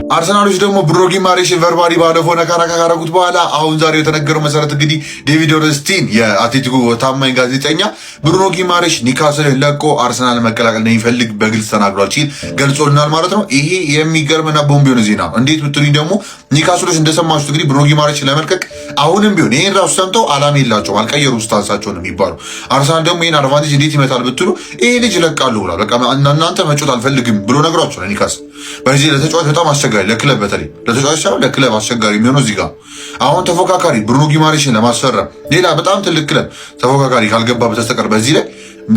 አርሰናሎች ደግሞ ብሩኖ ጊማሬሽን ቨርባሊ ባለፈው ነካራካ ካረጉት በኋላ አሁን ዛሬ የተነገረው መሰረት እንግዲህ ዴቪድ ኦርንስቲን የአትሌቲኮ ታማኝ ጋዜጠኛ ብሩኖ ጊማሬሽ ኒውካስልን ለቆ አርሰናል መቀላቀል እንደሚፈልግ በግልጽ ተናግሯል ሲል ገልጾልናል ማለት ነው። ይሄ የሚገርምና ቦምብ የሆነ ዜና ነው። እንዴት ብትሉኝ ደግሞ ኒውካስሎች እንደሰማችሁት እንግዲህ ብሩኖ ጊማሬሽን ለመልቀቅ አሁንም ቢሆን ይሄን ራሱ ሰምተው አላማ የላቸውም፣ አልቀየሩም ስታንሳቸው ነው የሚባሉ። አርሰናል ደግሞ ይሄን አድቫንቴጅ እንዴት ይመታል ብትሉ ይሄ ልጅ ይለቃሉ ብሏል። በቃ እናንተ መጮት አልፈልግም ብሎ ነግሯቸዋል ኒውካስል። በዚህ ለተጫዋች በጣም አስቸጋሪ፣ ለክለብ በተለይ ለተጫዋች ሳይሆን ለክለብ አስቸጋሪ የሚሆነው እዚህ ጋር አሁን ተፎካካሪ ብሩኖ ጊማሬሽን ለማስፈረም ሌላ በጣም ትልቅ ክለብ ተፎካካሪ ካልገባ በስተቀር በዚህ ላይ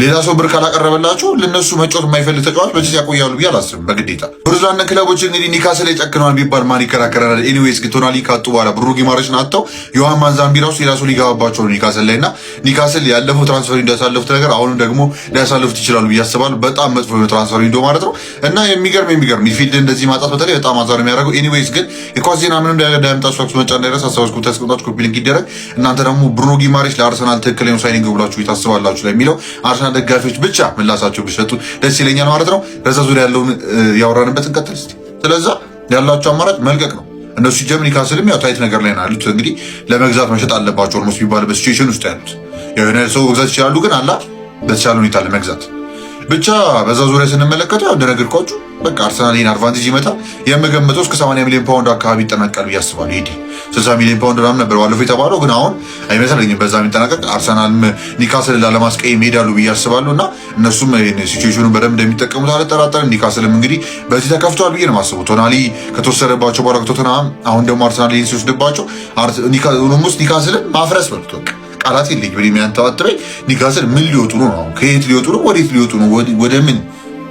ሌላ ሰው ብር ካላቀረበላቸው ለነሱ መጮት የማይፈልግ ተጫዋች በዚህ ያቆያሉ ብዬ አላስብም። በግዴታ ብዙዛን ክለቦች እንግዲህ ኒውካስል ላይ ጨክነዋል ቢባል ማን ይከራከራል? ኤኒዌይስ ግን ቶናሊ ካጡ በኋላ ብሩኖ ጊማሬሽን አጥተው ዮሐን ማንዛምቢ ራሱ ሌላ ሰው ሊገባባቸው ነው ኒውካስል ላይ እና ኒውካስል ያለፈው ትራንስፈር እንዳሳለፉት ነገር አሁንም ደግሞ ሊያሳልፉት ይችላሉ ብዬ አስባለሁ። በጣም መጥፎ የሆነ ትራንስፈር ዊንዶ ማለት ነው እና የሚገርም ሚድፊልድ እንደዚህ ማጣት በተለይ በጣም አዛር የሚያደርገው። ኤኒዌይስ ግን የኳስ ዜና ምንም እንዳያመጣችሁ ሰክስ መጫ እንዳይረስ አሳባስኩ ተስቆጣችሁ ኮፒ ሊንክ ይደረግ። እናንተ ደግሞ ብሩኖ ጊማሬሽ ለአርሰናል ትክክለኛው ሳይኒንግ ብላችሁ ይታስባላችሁ ለሚለው አርሰናል ደጋፊዎች ብቻ ምላሳቸው ቢሰጡ ደስ ይለኛል ማለት ነው። በዛ ዙሪያ ያለውን ያወራንበት እንቀጥል እስቲ። ስለዛ ያላቸው አማራጭ መልቀቅ ነው። እነሱ ጀርመኒ ኒውካስልም ያው ታይት ነገር ላይ ነው ያሉት። እንግዲህ ለመግዛት መሸጥ አለባቸው ኦልሞስት ቢባልበት ሲቹዌሽን ውስጥ ያሉት የሆነ ሰው መግዛት ይችላሉ፣ ግን አላ በተቻለ ሁኔታ ለመግዛት ብቻ። በዛ ዙሪያ ስንመለከተው ያው እንደነገርኳችሁ በቃ አርሰናል ይሄን አድቫንቴጅ ይመጣል። የምገምተው እስከ 80 ሚሊዮን ፓውንድ አካባቢ ይጠናቀቃል ብዬ አስባለሁ። ይሄ 60 ሚሊዮን ፓውንድ ምናምን ነበር ባለፈው የተባለው፣ ግን አሁን አይመስለኝም በዛ የሚጠናቀቅ። አርሰናልም ኒውካስል ላለማስቀየም ይሄዳሉ ብዬ አስባለሁ እና እነሱም ሲቹዌሽኑን በደንብ እንደሚጠቀሙት አልጠራጠርም። ኒውካስልም እንግዲህ በዚህ ተከፍቷል ብዬ ነው የማስበው። ቶናሊ ከተወሰደባቸው በኋላ ከቶተንሃም አሁን ደግሞ አርሰናል ይሄን ሲወስድባቸው ኒውካስልን ማፍረስ በልቶ ቃላት የለኝም። በዚህ የሚያንተባትበኝ ኒውካስል ምን ሊወጡ ነው? ከየት ሊወጡ ነው? ወዴት ሊወጡ ነው? ወደ ምን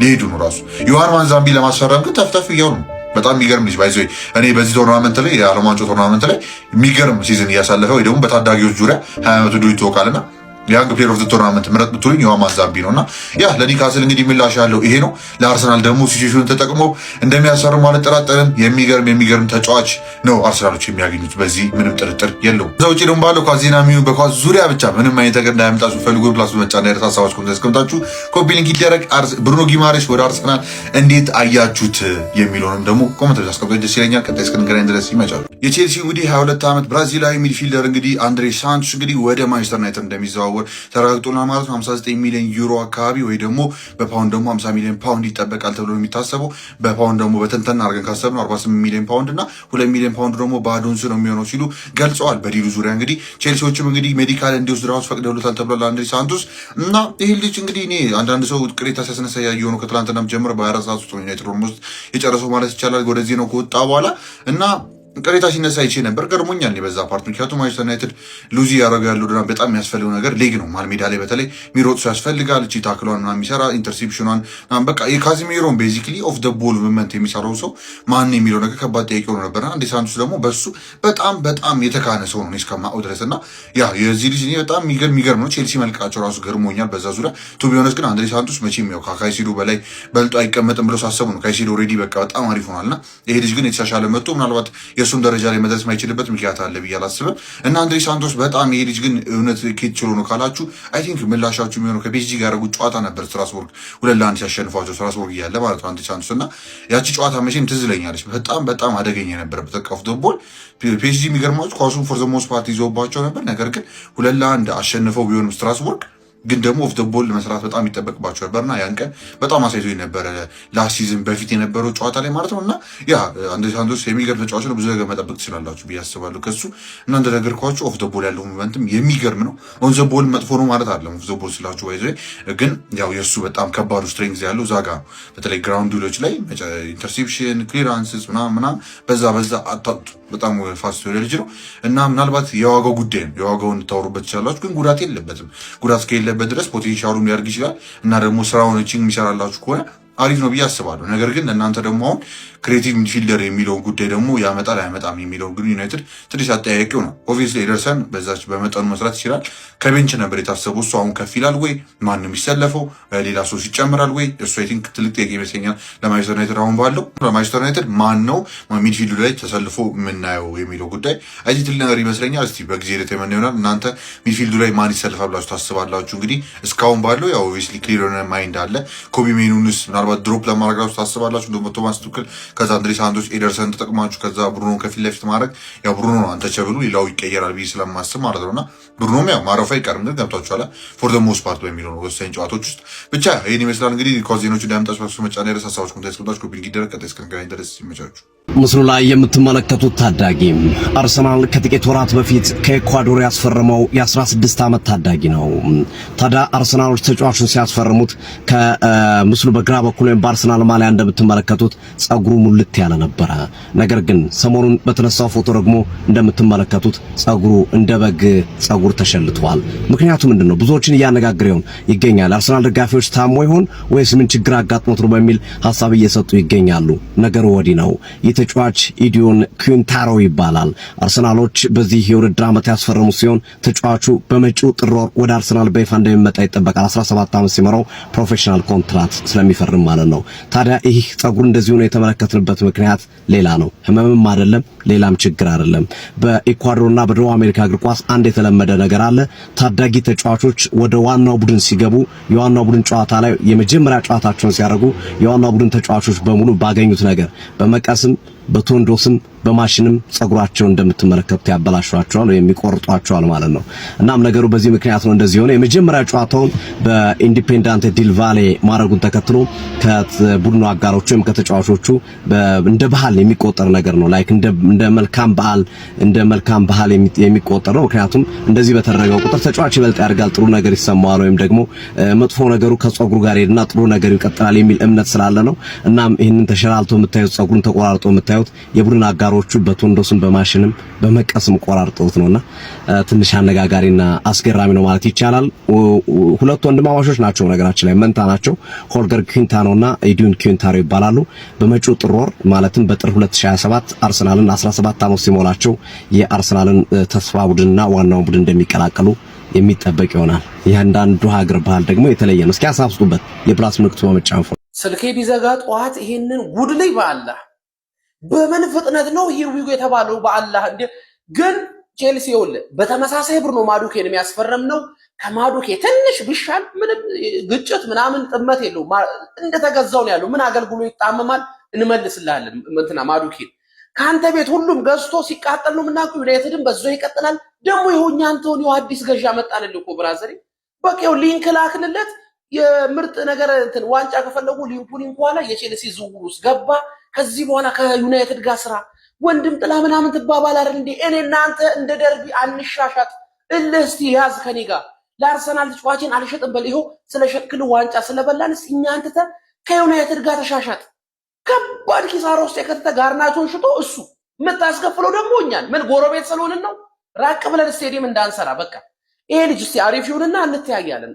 ሊሄዱ ነው? ራሱ ዮሐን ማንዛምቢ ለማስፈረም ግን ተፍተፍ እያሉ ነው። በጣም የሚገርም ልጅ ባይዞ እኔ በዚህ ቶርናመንት ላይ የዓለም ዋንጫ ቶርናመንት ላይ የሚገርም ሲዝን እያሳለፈ ወይ ደግሞ በታዳጊዎች ዙሪያ 20 ዓመቱ ዱ ይተወቃልና ያንግ ፕሌየር ኦፍ ዘ ቶርናመንት ምረጥ ብትሉኝ ዮሐን ማንዛምቢ ነውና ያ ለኒውካስል እንግዲህ ምላሽ ያለው ይሄ ነው። ለአርሰናል ደግሞ ሲቹዌሽኑን ተጠቅመው እንደሚያሰሩም አልጠራጠርም። የሚገርም ተጫዋች ነው አርሰናሎች የሚያገኙት፣ በዚህ ምንም ጥርጥር የለውም። እዛ ውጪ ደግሞ ባለው ኳስ ዜና የሚሆን በኳስ ዙሪያ ብቻ ምንም አይነት ነገር እንዳያመጣችሁ ፈልጉ ፕላስ በመጫ እንዳይረሳ ሀሳባችሁ ኮሜንት አስቀምጣችሁ ኮፒ ሊንክ ይደረግ። ብሩኖ ጊማሬሽ ወደ አርሰናል እንዴት አያችሁት የሚለውንም ደግሞ ኮሜንት አስቀምጣችሁ ደስ ይለኛል። ቀጣይ እስክንገናኝ ድረስ ይመቻሉ። የቼልሲ እንግዲህ 22 ዓመት ብራዚላዊ ሚድፊልደር እንግዲህ አንድሬ ሳንቶስ እንግዲህ ወደ ማንቸስተር ዩናይትድ እንደሚዘዋወር ተረጋግጦና ማለት ነው። 59 ሚሊዮን ዩሮ አካባቢ ወይ ደግሞ በፓውንድ ደግሞ 50 ሚሊዮን ፓውንድ ይጠበቃል ተብሎ የሚታሰበው። በፓውንድ ደግሞ በተንተና አድርገን ካሰብነው 48 ሚሊዮን ፓውንድ እና 2 ሚሊዮን ፓውንድ ደግሞ በአዶንስ ነው የሚሆነው ሲሉ ገልጸዋል። በዲሉ ዙሪያ እንግዲህ ቼልሲዎችም እንግዲህ ሜዲካል እንዲወስድ ራሱ ፈቅደውለታል ተብሏል አንድሬ ሳንቶስ እና ይህ ልጅ እንግዲህ እኔ አንዳንድ ሰው ቅሬታ ሲያስነሳ ያየው ነው። ከትላንትናም ጀምሮ በ24 ሰዓት ውስጥ ዩናይትድ ኦልሞስት የጨረሰው ማለት ይቻላል ወደዚህ ነው ከወጣ በኋላ እና ቅሬታ ሲነሳ ይቼ ነበር። ገርሞኛል በዛ ፓርት። ምክንያቱም ማንቸስተር ዩናይትድ ሉዚ ያደረገ ያለው ድና በጣም የሚያስፈልገው ነገር ሌግ ነው። መሀል ሜዳ ላይ በተለይ ሚሮጥ ሰው ያስፈልጋል። እቺ ታክሏን ምናምን የሚሰራ ኢንተርሴፕሽኗን በቃ የካዚሜሮን ቤዚክሊ ኦፍ ደ ቦል ሙቭመንት የሚሰራው ሰው ማን የሚለው ነገር ከባድ ጥያቄ ሆኖ ነበርና አንዴ ሳንቶስ ደግሞ በሱ በጣም የተካነ ሰው ነው እስከማውቅ ድረስ እና ያ የዚህ ልጅ እኔ በጣም የሚገርም ነው። ቼልሲ መልቃቸው ራሱ ገርሞኛል በዛ ዙሪያ። ቱ ቢሆነስ ግን አንድሬ ሳንቶስ መቼም ያው ከካይሴዶ በላይ በልጦ አይቀመጥም ብሎ ሳሰቡ ነው። ካይሴዶ ኦልሬዲ በቃ በጣም አሪፍ ሆኗልና ይሄ ልጅ ግን የተሻሻለ መጥቶ ምናልባት የእሱን ደረጃ ላይ መድረስ ማይችልበት ምክንያት አለ ብዬ አላስብም። እና አንድሬ ሳንቶስ በጣም ይሄ ልጅ ግን እውነት ኬት ችሎ ነው ካላችሁ አይ ቲንክ ምላሻችሁ የሚሆነው ከፒኤስጂ ጋር ያደረጉት ጨዋታ ነበር። ስትራስቡርግ 2-1 ሲያሸንፏቸው ስትራስቡርግ እያለ ማለት ነው አንድሬ ሳንቶስ እና ያቺ ጨዋታ መቼም ትዝ ይለኛለች። በጣም አደገኛ የነበረበት ተቃፍቶ ቦል ፒኤስጂ የሚገርማችሁ ኳሱን ፎር ዘ ሞስት ፓርት ይዘውባቸው ነበር። ነገር ግን 2-1 አሸንፈው ቢሆንም ስትራስቡርግ ግን ደግሞ ኦፍ ደ ቦል መስራት በጣም ይጠበቅባቸው ነበርና ያን ቀን በጣም አሳይቶ የነበረ ላስት ሲዝን በፊት የነበረው ጨዋታ ላይ ማለት ነው። እና ያ አንድሬ ሳንቶስ የሚገርም ተጫዋች ነው። ብዙ ነገር መጠበቅ ትችላላችሁ ብዬ አስባለሁ ከሱ እና እንደነገርኳችሁ ኦፍ ደ ቦል ያለው ሙቭመንትም የሚገርም ነው። ኦን ዘ ቦል መጥፎ ነው ማለት አይደለም። ኦፍ ዘ ቦል ስላችሁ ባይዘ ግን ያው የሱ በጣም ከባዱ ስትሬንግዝ ያለው ዛጋ በተለይ ግራውንድ ዱሎች ላይ ኢንተርሴፕሽን፣ ክሊራንስስ ምናምን በዛ አጣጡ በጣም ፋስት የሆነ ልጅ ነው እና ምናልባት የዋጋው ጉዳይ ነው። የዋጋውን እንታወሩበት ይችላላችሁ፣ ግን ጉዳት የለበትም። ጉዳት ከሌለበት ድረስ ፖቴንሻሉም ሊያድግ ይችላል እና ደግሞ ስራውን የሚሰራላችሁ ከሆነ አሪፍ ነው ብዬ አስባለሁ። ነገር ግን እናንተ ደግሞ አሁን ክሬቲቭ ሚድፊልደር የሚለውን ጉዳይ ደግሞ ያመጣል አያመጣም የሚለውን ግን ዩናይትድ ትንሽ አጠያያቂው ነው። ኦብቪየስሊ ኤደርሰን በዛች በመጠኑ መስራት ይችላል። ከቤንች ነበር የታሰበው እሱ አሁን ከፍ ይላል ወይ ማንም የሚሰለፈው ሌላ ሰው ይጨምራል ወይ እሱ አይ ቲንክ ትልቅ ጥያቄ ይመስለኛል ለማንቸስተር ዩናይትድ አሁን ባለው። ለማንቸስተር ዩናይትድ ማን ነው ሚድፊልዱ ላይ ተሰልፎ የምናየው የሚለው ጉዳይ አይ ቲንክ ትልቅ ነገር ይመስለኛል። እስቲ በጊዜ ሂደት የምናየው ይሆናል። እናንተ ሚድፊልዱ ላይ ማን ይሰልፋል ብላችሁ ታስባላችሁ? እንግዲህ እስካሁን ባለው ያው ኦብቪየስሊ ክሊር ሆነ ማይንድ አለ። ኮቢ ሜኑንስ ምናልባት ድሮፕ ለማድረግ ታስባላችሁ እንደ ቶማስ ቱክል ከዛ አንድሪ ሳንቶስ ኤደርሰን ተጠቅማችሁ ከዛ ብሩኖ ከፊት ለፊት ማድረግ ያው ብሩኖ ነው አንተ ቸብሉ ሌላው ይቀየራል ብዬ ስለማስብ ማለት ነውና ብሩኖም ያው ማረፍ አይቀርም ግን ገብቷችኋል ፎር ዘ ሞስት ፓርት በሚለው ነው ወሳኝ ጨዋታዎች ውስጥ ብቻ ይሄን ይመስላል እንግዲህ ኮዚኖቹ ዳምጣችሁ ወስዶ መጫን ያረሳ ሀሳቦች ኮንቴክስት ኮንታክት ኮፒ ሊደረግ ቀጥታ እስከንገናኝ ድረስ ይመቻችሁ። ምስሉ ላይ የምትመለከቱት ታዳጊ አርሰናል ከጥቂት ወራት በፊት ከኢኳዶር ያስፈረመው የ16 ዓመት ታዳጊ ነው። ታዲያ አርሰናሎች ተጫዋቹን ሲያስፈርሙት ከምስሉ በግራ በኩል በአርሰናል ማሊያ እንደምትመለከቱት ጸጉሩ ሙልት ያለ ነበረ። ነገር ግን ሰሞኑን በተነሳው ፎቶ ደግሞ እንደምትመለከቱት ጸጉሩ እንደ በግ ጸጉር ተሸልቷል። ምክንያቱ ምንድነው? ብዙዎችን እያነጋገረ ይገኛል። አርሰናል ደጋፊዎች ታሞ ይሆን ወይስ ምን ችግር አጋጥሞት ነው በሚል ሐሳብ እየሰጡ ይገኛሉ። ነገሩ ወዲህ ነው። ተጫዋች ኢዲዮን ኩንታሮ ይባላል። አርሰናሎች በዚህ የውድድር ዓመት ያስፈረሙ ሲሆን ተጫዋቹ በመጪው ጥር ወር ወደ አርሰናል በይፋ እንደሚመጣ ይጠበቃል። 17 ዓመት ሲመራው ፕሮፌሽናል ኮንትራክት ስለሚፈርም ማለት ነው። ታዲያ ይህ ጸጉር እንደዚህ ሆኖ የተመለከትንበት ምክንያት ሌላ ነው። ህመምም አይደለም፣ ሌላም ችግር አይደለም። በኢኳዶርና በደቡብ አሜሪካ እግር ኳስ አንድ የተለመደ ነገር አለ። ታዳጊ ተጫዋቾች ወደ ዋናው ቡድን ሲገቡ የዋናው ቡድን ጨዋታ ላይ የመጀመሪያ ጨዋታቸውን ሲያደርጉ የዋናው ቡድን ተጫዋቾች በሙሉ ባገኙት ነገር በመቀስም በቶንዶስም በማሽንም ጸጉራቸው እንደምትመለከቱት ያበላሿቸዋል ወይም ይቆርጧቸዋል ማለት ነው። እናም ነገሩ በዚህ ምክንያት ነው እንደዚህ ሆነ። የመጀመሪያ ጨዋታውን በኢንዲፔንዳንት ዲል ቫሌ ማድረጉን ተከትሎ ከቡድኑ አጋሮቹ ወይም ከተጫዋቾቹ እንደ ባህል የሚቆጠር ነገር ነው። ላይክ እንደ መልካም ባህል የሚቆጠር ነው። ምክንያቱም እንደዚህ በተደረገው ቁጥር ተጫዋች ይበልጥ ያድጋል፣ ጥሩ ነገር ይሰማዋል፣ ወይም ደግሞ መጥፎ ነገሩ ከጸጉሩ ጋር ሄድና ጥሩ ነገር ይቀጥላል የሚል እምነት ስላለ ነው። እናም ይህንን ተሸላልቶ የምታዩት ጸጉሩን ተቆራርጦ የምታዩት የቡድን አጋሮቹ በቶንዶስም በማሽንም በመቀስም ቆራርጠውት ነውና ትንሽ አነጋጋሪና አስገራሚ ነው ማለት ይቻላል። ሁለት ወንድማማቾች ናቸው፣ ነገራችን ላይ መንታ ናቸው። ሆልገር ኩንታሮና ኢዲዮን ኩንታሮ ይባላሉ። በመጪው ጥር ወር ማለትም በጥር 2027 አርሰናልን 17 ዓመት ሲሞላቸው የአርሰናልን ተስፋ ቡድንና ዋናውን ቡድን እንደሚቀላቀሉ የሚጠበቅ ይሆናል። ያንዳንዱ ሀገር ባህል ደግሞ የተለየ ነው። እስኪ አሳብስጡበት የፕላስ ምልክቱ በመጫን ስልኬ ቢዘጋ ጠዋት ይሄንን ጉድ ላይ በአላህ በምን ፍጥነት ነው ሂርዊጎ የተባለው በአላህ እንደ ግን ቼልሲ ይወል በተመሳሳይ ብር ነው ማዱኬን የሚያስፈረም ነው። ከማዱኬ ትንሽ ቢሻል ምንም ግጭት ምናምን ጥመት የለው እንደተገዛው ነው ያለው። ምን አገልግሎ ይጣመማል እንመልስልሃለን እንትና ማዱኬን ካንተ ቤት ሁሉም ገዝቶ ሲቃጠል ነው ምናቁ ዩናይትድን በዛው ይቀጥላል። ደግሞ ይሁኛ አንቶኒዮ አዲስ ገዣ መጣልልህ እኮ ብራዘሪ በቃው ሊንክ ላክልለት የምርጥ ነገር እንትን ዋንጫ ከፈለጉ ሊንኩ ኋላ የቼልሲ ዝውውር ውስጥ ገባ። ከዚህ በኋላ ከዩናይትድ ጋር ስራ ወንድም ጥላ ምናምን ትባባል አይደል እንዴ? እኔ እናንተ እንደ ደርቢ አንሻሻጥ እልህ እስቲ ያዝ ከኔ ጋር ለአርሰናል ተጫዋችን አልሸጥም በል ይኸው ስለሸጥክል ዋንጫ ስለበላንስ እኛ አንተ ከዩናይትድ ጋር ተሻሻጥ። ከባድ ኪሳራ ውስጥ የከተተ ጋርናቾን ሽጦ እሱ የምታስከፍለው ደግሞ እኛን ምን ጎረቤት ስለሆንን ነው? ራቅ ብለን ስቴዲየም እንዳንሰራ በቃ ይሄ ልጅ እስቲ አሪፍ ይሁንና እንተያያለን።